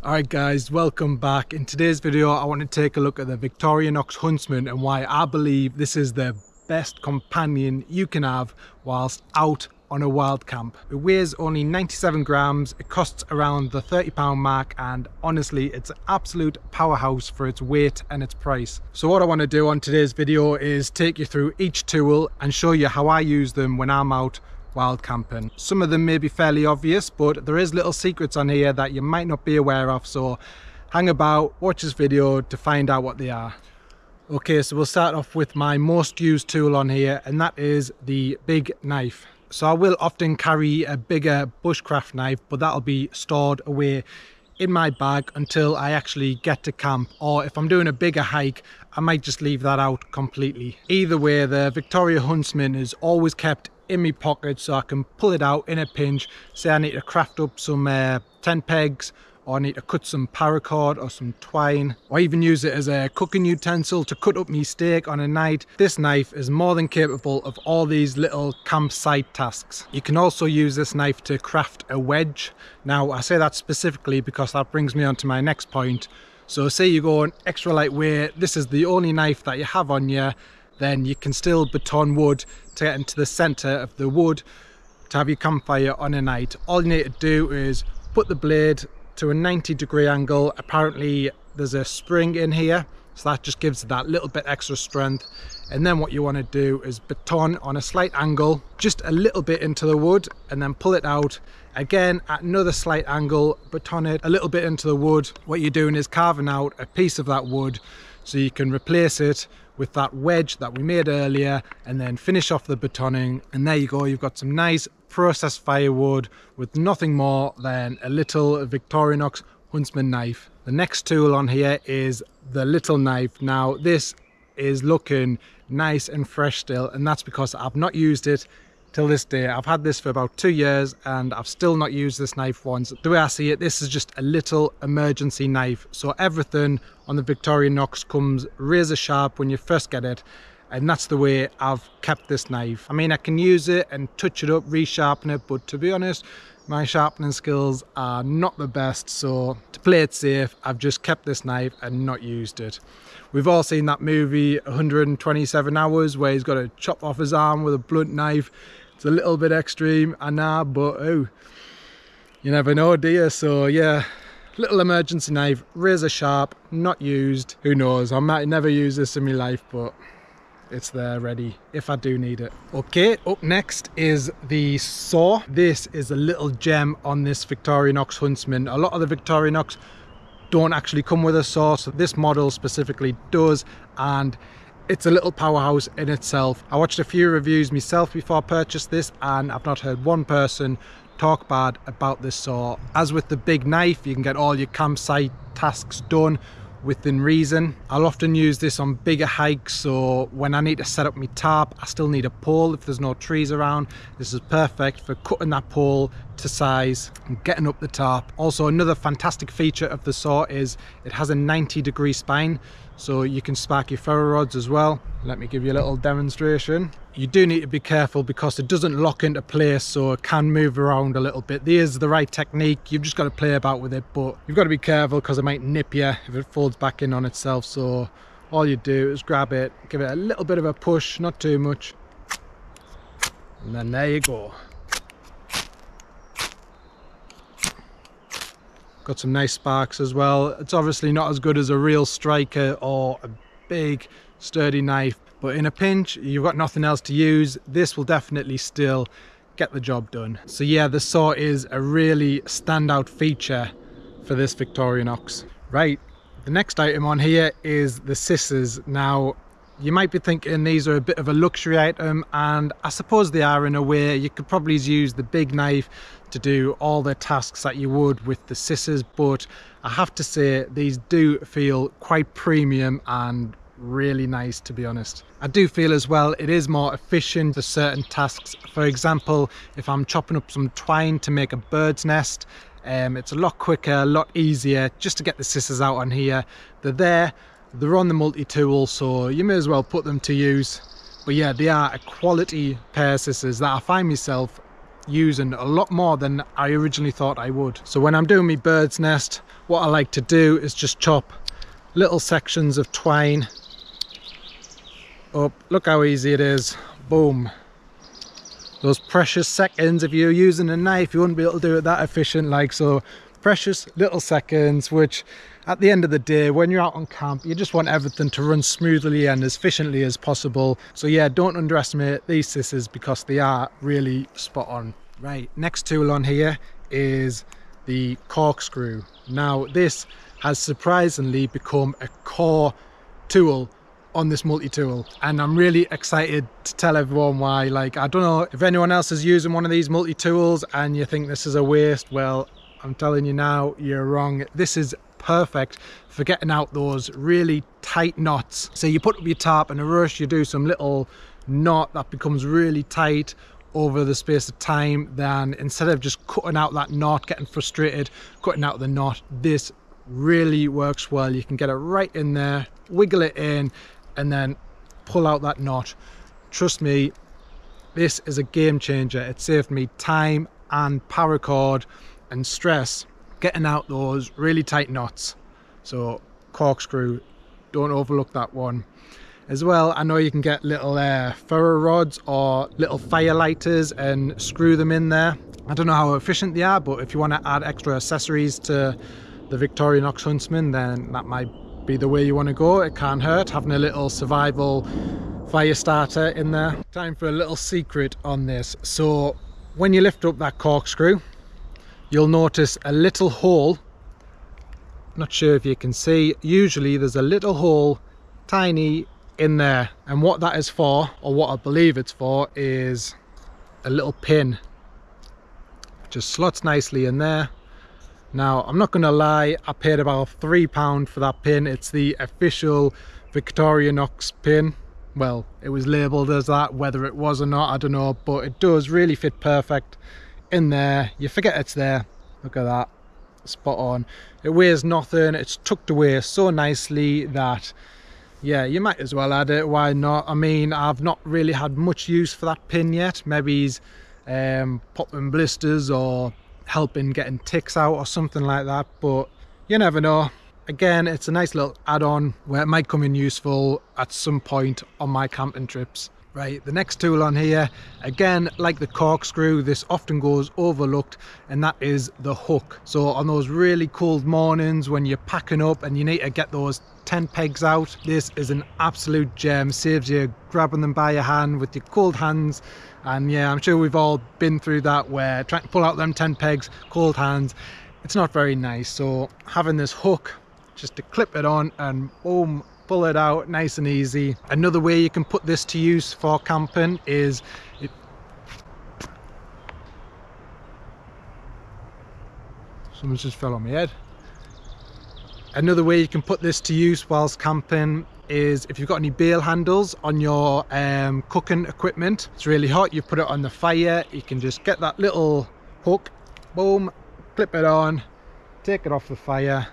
Alright guys, welcome back. In today's video I want to take a look at the Victorinox Huntsman and why I believe this is the best companion you can have whilst out on a wild camp. It weighs only 97 grams, it costs around the £30 mark, and honestly it's an absolute powerhouse for its weight and its price. So what I want to do on today's video is take you through each tool and show you how I use them when I'm out wild camping. Some of them may be fairly obvious, but there is little secrets on here that you might not be aware of, so hang about, watch this video to find out what they are. Okay, so we'll start off with my most used tool on here, and that is the big knife. So I will often carry a bigger bushcraft knife, but that'll be stored away in my bag until I actually get to camp, or if I'm doing a bigger hike I might just leave that out completely. Either way, the Victorinox Huntsman is always kept in my pocket so I can pull it out in a pinch. Say I need to craft up some tent pegs, or I need to cut some paracord or some twine, or even use it as a cooking utensil to cut up my steak on a night. This knife is more than capable of all these little campsite tasks. You can also use this knife to craft a wedge. Now I say that specifically because that brings me on to my next point. So say you go an extra lightweight, this is the only knife that you have on you, then you can still baton wood to get into the center of the wood to have your campfire on a night. All you need to do is put the blade to a 90-degree angle. Apparently there's a spring in here, so that just gives it that little bit extra strength. And then what you want to do is baton on a slight angle just a little bit into the wood, and then pull it out again at another slight angle, baton it a little bit into the wood. What you're doing is carving out a piece of that wood so you can replace it with that wedge that we made earlier, and then finish off the batoning, and there you go, you've got some nice processed firewood with nothing more than a little Victorinox Huntsman knife. The next tool on here is the little knife. Now this is looking nice and fresh still, and that's because I've not used it till this day. I've had this for about 2 years and I've still not used this knife once. The way I see it, this is just a little emergency knife. So everything on the Victorinox comes razor sharp when you first get it, and that's the way I've kept this knife. I mean, I can use it and touch it up, resharpen it, but to be honest, my sharpening skills are not the best, so to play it safe, I've just kept this knife and not used it. We've all seen that movie 127 Hours where he's got to chop off his arm with a blunt knife. It's a little bit extreme, I know, but oh, you never know, do you? So yeah, little emergency knife, razor sharp, not used. Who knows, I might never use this in my life, but it's there ready if I do need it. Okay, up next is the saw. This is a little gem on this Victorinox Huntsman. A lot of the Victorinox don't actually come with a saw, so this model specifically does, and it's a little powerhouse in itself. I watched a few reviews myself before I purchased this, and I've not heard one person talk bad about this saw. As with the big knife, you can get all your campsite tasks done within reason. I'll often use this on bigger hikes, so when I need to set up my tarp, I still need a pole if there's no trees around. This is perfect for cutting that pole to size and getting up the tarp. Also, another fantastic feature of the saw is it has a 90-degree spine, so you can spark your ferro rods as well. Let me give you a little demonstration. You do need to be careful because it doesn't lock into place, so it can move around a little bit. There's the right technique, you've just got to play about with it, but you've got to be careful because it might nip you if it folds back in on itself. So all you do is grab it, give it a little bit of a push, not too much, and then there you go. Got some nice sparks as well. It's obviously not as good as a real striker or a big sturdy knife, but in a pinch, you've got nothing else to use, this will definitely still get the job done. So yeah, the saw is a really standout feature for this Victorinox. Right, the next item on here is the scissors. Now, you might be thinking these are a bit of a luxury item, and I suppose they are in a way. You could probably use the big knife to do all the tasks that you would with the scissors, but I have to say these do feel quite premium and really nice, to be honest. I do feel as well it is more efficient for certain tasks. For example, if I'm chopping up some twine to make a bird's nest, it's a lot quicker, a lot easier just to get the scissors out on here. They're on the multi-tool, so you may as well put them to use. But yeah, they are a quality pair of scissors that I find myself using a lot more than I originally thought I would. So when I'm doing my bird's nest, what I like to do is just chop little sections of twine up. Look how easy it is. Boom. Those precious seconds, if you're using a knife, you wouldn't be able to do it that efficient. Like, so precious little seconds, which at the end of the day, when you're out on camp, you just want everything to run smoothly and as efficiently as possible. So yeah, don't underestimate these scissors because they are really spot on. Right, next tool on here is the corkscrew. Now this has surprisingly become a core tool on this multi-tool, and I'm really excited to tell everyone why. Like, I don't know if anyone else is using one of these multi-tools and you think this is a waste. Well, I'm telling you now, you're wrong. This is perfect for getting out those really tight knots. So you put up your tarp in a rush, you do some little knot that becomes really tight over the space of time. Then instead of just cutting out that knot, getting frustrated cutting out the knot, this really works well. You can get it right in there, wiggle it in, and then pull out that knot. Trust me, this is a game changer. It saved me time and paracord and stress getting out those really tight knots. So corkscrew, don't overlook that one. As well, I know you can get little ferro rods or little fire lighters and screw them in there. I don't know how efficient they are, but if you want to add extra accessories to the Victorinox Huntsman, then that might be the way you want to go. It can't hurt having a little survival fire starter in there. Time for a little secret on this. So when you lift up that corkscrew, you'll notice a little hole. Not sure if you can see. Usually there's a little hole, tiny, in there, and what that is for, or what I believe it's for, is a little pin. Just slots nicely in there. Now, I'm not going to lie, I paid about £3 for that pin. It's the official Victorinox pin. Well, it was labelled as that, whether it was or not, I don't know, but it does really fit perfect in there. You forget it's there. Look at that, spot on. It weighs nothing, it's tucked away so nicely that, yeah, you might as well add it, why not? I mean, I've not really had much use for that pin yet. Maybe he's popping blisters or helping getting ticks out or something like that, but you never know. Again, it's a nice little add-on where it might come in useful at some point on my camping trips. Right, the next tool on here, again, like the corkscrew, this often goes overlooked, and that is the hook. So on those really cold mornings when you're packing up and you need to get those tent pegs out, this is an absolute gem. Saves you grabbing them by your hand with your cold hands. And yeah, I'm sure we've all been through that, where trying to pull out them tent pegs, cold hands, it's not very nice. So having this hook, just to clip it on and boom, pull it out nice and easy. Another way you can put this to use for camping is someone's just fell on my head. Another way you can put this to use whilst camping is if you've got any bail handles on your cooking equipment. It's really hot, you put it on the fire, you can just get that little hook, boom, clip it on, take it off the fire,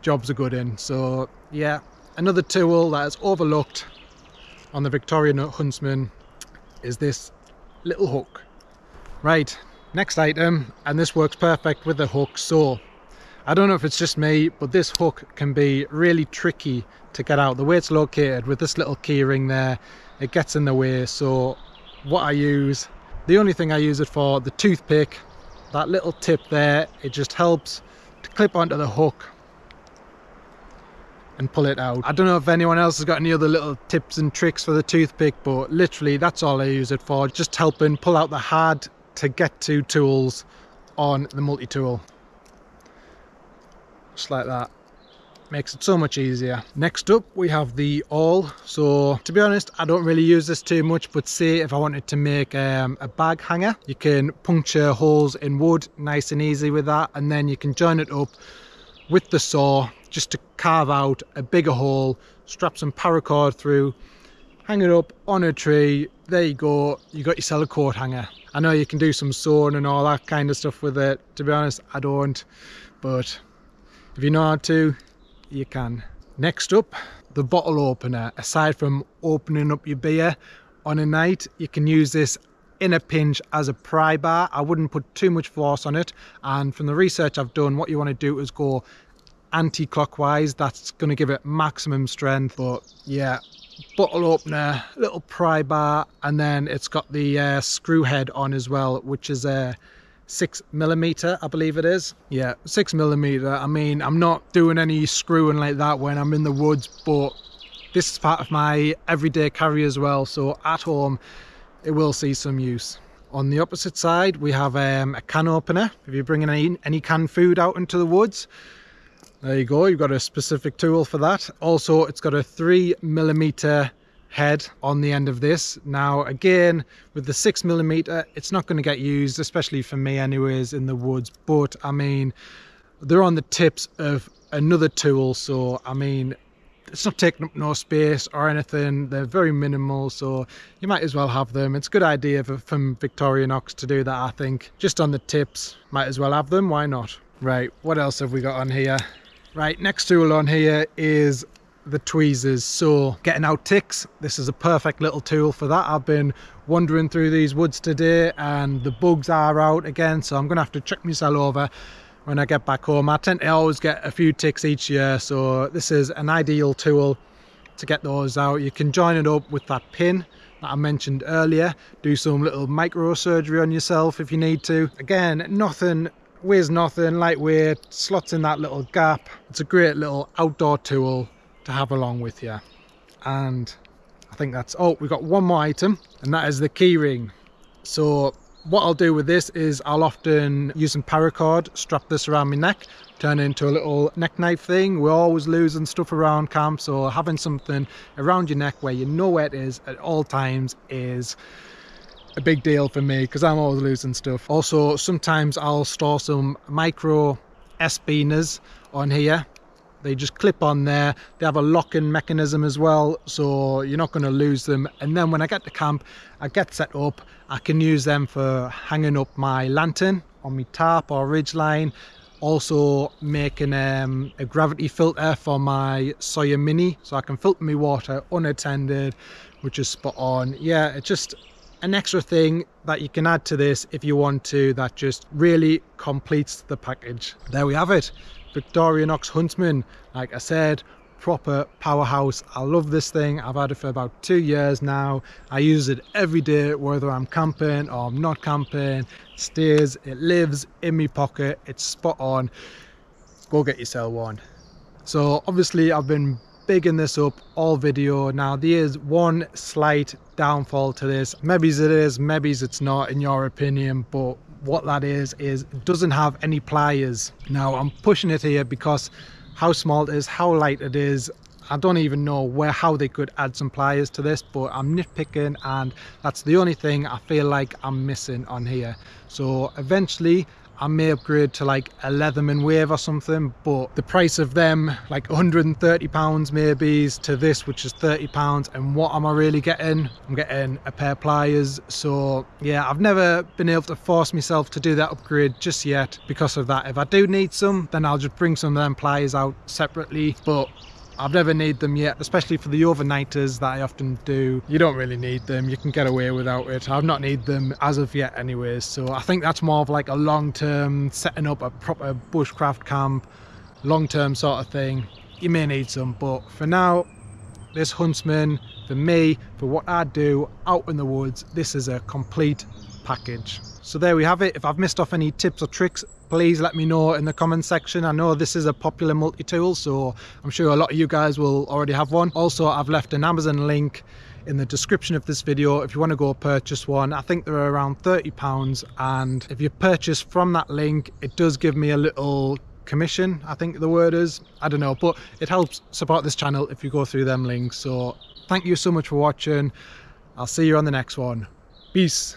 job's a good in. So yeah, another tool that is overlooked on the Victorinox Huntsman is this little hook. Right, next item, and this works perfect with the hook. So I don't know if it's just me, but this hook can be really tricky to get out. The way it's located with this little key ring there, it gets in the way. So what I use, the only thing I use it for, the toothpick, that little tip there, it just helps to clip onto the hook and pull it out. I don't know if anyone else has got any other little tips and tricks for the toothpick, but literally that's all I use it for, just helping pull out the hard to get to tools on the multi-tool. Just like that. Makes it so much easier. Next up we have the awl. So to be honest, I don't really use this too much, but say if I wanted to make a bag hanger, you can puncture holes in wood nice and easy with that, and then you can join it up with the saw just to carve out a bigger hole, strap some paracord through, hang it up on a tree. There you go, you got yourself a coat hanger. I know you can do some sewing and all that kind of stuff with it. To be honest, I don't, but if you know how to, you can. Next up, the bottle opener. Aside from opening up your beer on a night, you can use this in a pinch as a pry bar. I wouldn't put too much force on it, and from the research I've done, what you want to do is go anti-clockwise. That's going to give it maximum strength. But yeah, bottle opener, little pry bar, and then it's got the screw head on as well, which is a 6mm, I believe it is. Yeah, 6mm. I mean, I'm not doing any screwing like that when I'm in the woods, but this is part of my everyday carry as well, so at home it will see some use. On the opposite side, we have a can opener. If you're bringing any canned food out into the woods, there you go, you've got a specific tool for that. Also, it's got a 3mm head on the end of this. Now again, with the 6mm, it's not going to get used, especially for me anyways, in the woods, but I mean, they're on the tips of another tool, so I mean, it's not taking up no space or anything. They're very minimal, so you might as well have them. It's a good idea from Victorinox to do that, I think. Just on the tips, might as well have them, why not? Right, what else have we got on here? Right, next tool on here is the tweezers. So getting out ticks, this is a perfect little tool for that. I've been wandering through these woods today and the bugs are out again, so I'm gonna have to check myself over when I get back home. I tend to always get a few ticks each year, so this is an ideal tool to get those out. You can join it up with that pin that I mentioned earlier, do some little microsurgery on yourself if you need to. Again, nothing, weighs nothing, lightweight, slots in that little gap. It's a great little outdoor tool to have along with you. And I think that's, oh, we've got one more item, and that is the key ring. So what I'll do with this is I'll often use some paracord, strap this around my neck, turn it into a little neck knife thing. We're always losing stuff around camp, so having something around your neck where you know where it is at all times is a big deal for me, because I'm always losing stuff. Also, sometimes I'll store some micro S-beaners on here. They just clip on there. They have a lock-in mechanism as well, so you're not going to lose them. And then when I get to camp, I get set up, I can use them for hanging up my lantern on my tarp or ridge line. Also making a gravity filter for my Sawyer Mini, so I can filter my water unattended, which is spot on. Yeah, it's just an extra thing that you can add to this if you want to, that just really completes the package. There we have it, Victorinox Huntsman. Like I said, proper powerhouse. I love this thing. I've had it for about 2 years now. I use it every day, whether I'm camping or I'm not camping. It stays, it lives in my pocket. It's spot on. Go get yourself one. So obviously I've been bigging this up all video. Now there is one slight downfall to this. Maybe it is, maybe it's not, in your opinion, but what that is it doesn't have any pliers. Now I'm pushing it here because how small it is, how light it is, I don't even know how they could add some pliers to this, but I'm nitpicking, and that's the only thing I feel like I'm missing on here. So eventually I may upgrade to like a Leatherman Wave or something, but the price of them, like £130 maybe, to this, which is £30, and what am I really getting? I'm getting a pair of pliers. So yeah, I've never been able to force myself to do that upgrade just yet because of that. If I do need some, then I'll just bring some of them pliers out separately, but I've never need them yet, especially for the overnighters that I often do. You don't really need them, you can get away without it. I've not need them as of yet anyways, so I think that's more of like a long-term, setting up a proper bushcraft camp, long-term sort of thing. You may need some, but for now, this Huntsman, for me, for what I do out in the woods, this is a complete package. So there we have it. If I've missed off any tips or tricks, please let me know in the comments section. I know this is a popular multi-tool, so I'm sure a lot of you guys will already have one. Also, I've left an Amazon link in the description of this video if you want to go purchase one. I think they're around £30, and if you purchase from that link, it does give me a little commission, I think the word is. I don't know, but it helps support this channel if you go through them links. So thank you so much for watching. I'll see you on the next one. Peace.